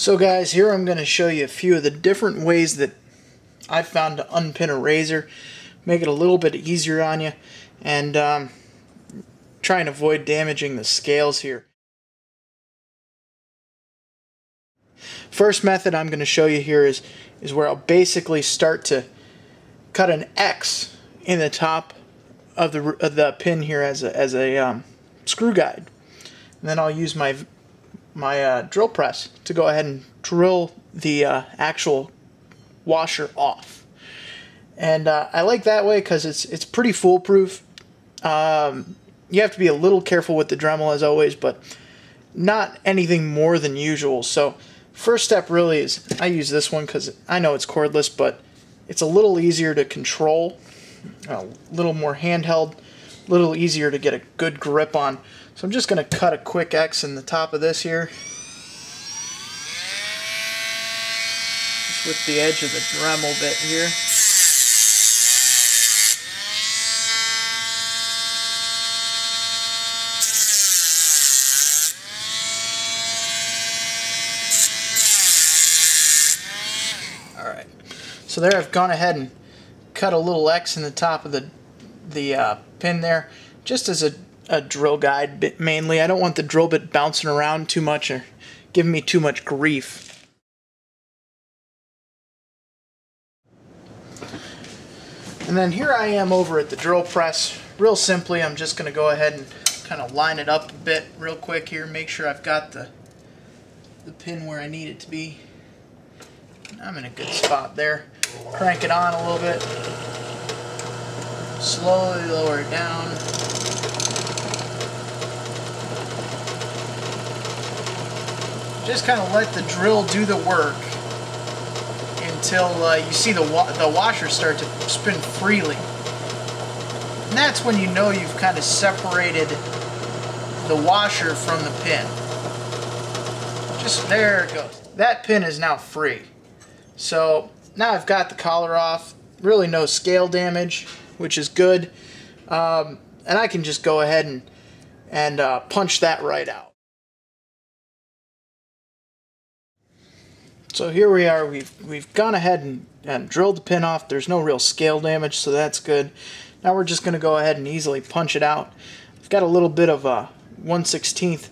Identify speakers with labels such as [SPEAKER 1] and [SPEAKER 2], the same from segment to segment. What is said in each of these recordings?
[SPEAKER 1] So guys, here I'm going to show you a few of the different ways that I've found to unpin a razor, make it a little bit easier on you, and try and avoid damaging the scales here. First method I'm going to show you here is where I'll basically start to cut an X in the top of the pin here as a screw guide, and then I'll use my drill press to go ahead and drill the actual washer off. And I like that way because it's pretty foolproof. You have to be a little careful with the Dremel as always, but not anything more than usual. So first step really is, I use this one because I know it's cordless, but it's a little easier to control, a little more handheld, a little easier to get a good grip on. So I'm just going to cut a quick X in the top of this here, just with the edge of the Dremel bit here. Alright, so there I've gone ahead and cut a little X in the top of the pin there, just as a drill guide bit mainly. I don't want the drill bit bouncing around too much or giving me too much grief. And then here I am over at the drill press. Real simply, I'm just going to go ahead and kind of line it up a bit real quick here, make sure I've got the pin where I need it to be. I'm in a good spot there. Crank it on a little bit. Slowly lower it down. Just kind of let the drill do the work until you see the washer start to spin freely. And that's when you know you've kind of separated the washer from the pin. Just there it goes. That pin is now free. So now I've got the collar off. Really no scale damage, which is good. And I can just go ahead and punch that right out. So here we are, we've gone ahead and drilled the pin off. There's no real scale damage, so that's good. Now we're just going to go ahead and easily punch it out. I've got a little bit of a 1/16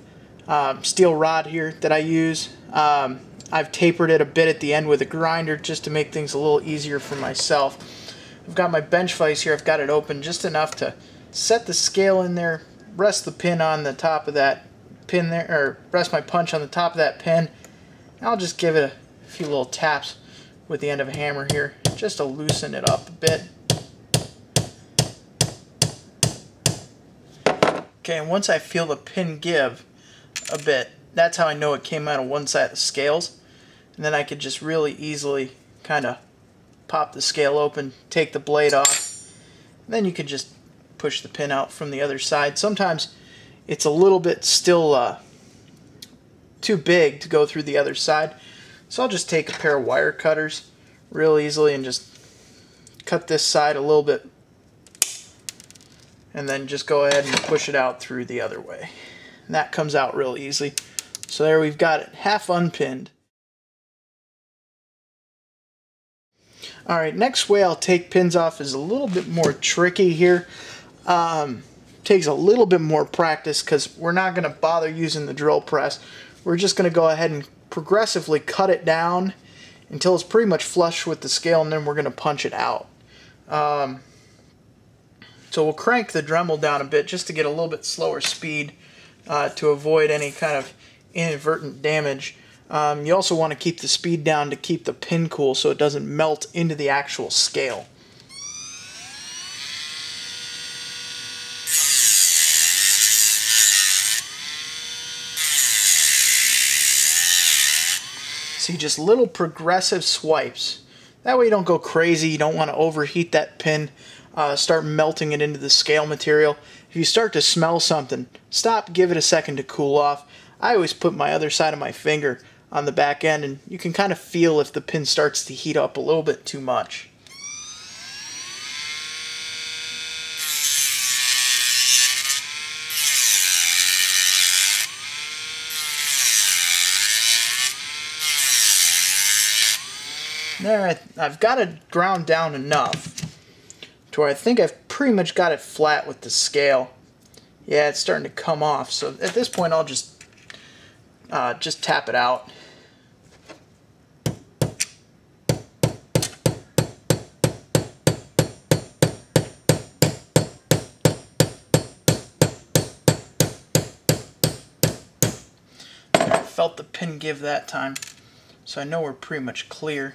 [SPEAKER 1] steel rod here that I use. I've tapered it a bit at the end with a grinder just to make things a little easier for myself. I've got my bench vise here. I've got it open just enough to set the scale in there, rest the pin on the top of that pin there, or rest my punch on the top of that pin. I'll just give it a few little taps with the end of a hammer here just to loosen it up a bit. Okay, and once I feel the pin give a bit, that's how I know it came out of one side of the scales. And then I could just really easily kind of pop the scale open, take the blade off, and then you can just push the pin out from the other side. Sometimes it's a little bit still too big to go through the other side, so I'll just take a pair of wire cutters real easily and just cut this side a little bit, and then just go ahead and push it out through the other way. And that comes out real easily. So there we've got it, half unpinned. Alright, next way I'll take pins off is a little bit more tricky here. Takes a little bit more practice because we're not going to bother using the drill press. We're just going to go ahead and progressively cut it down until it's pretty much flush with the scale, and then we're going to punch it out. So we'll crank the Dremel down a bit just to get a little bit slower speed to avoid any kind of inadvertent damage. You also want to keep the speed down to keep the pin cool so it doesn't melt into the actual scale. See, just little progressive swipes. That way you don't go crazy. You don't want to overheat that pin, start melting it into the scale material. If you start to smell something, stop, give it a second to cool off. I always put my other side of my finger on the back end, and you can kind of feel if the pin starts to heat up a little bit too much. There, I've got it ground down enough to where I think I've pretty much got it flat with the scale. Yeah, it's starting to come off, so at this point I'll just tap it out. I felt the pin give that time, so I know we're pretty much clear.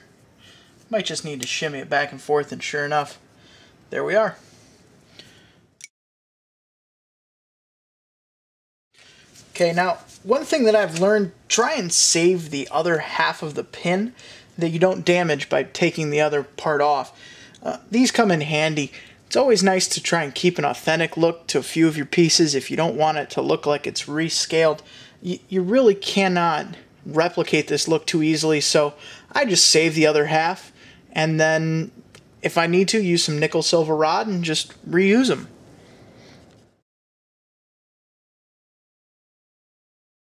[SPEAKER 1] Might just need to shimmy it back and forth, and sure enough, there we are. Okay, now one thing that I've learned, try and save the other half of the pin that you don't damage by taking the other part off. These come in handy. It's always nice to try and keep an authentic look to a few of your pieces if you don't want it to look like it's rescaled. You really cannot replicate this look too easily, so I just save the other half, and then if I need to, use some nickel silver rod and just reuse them.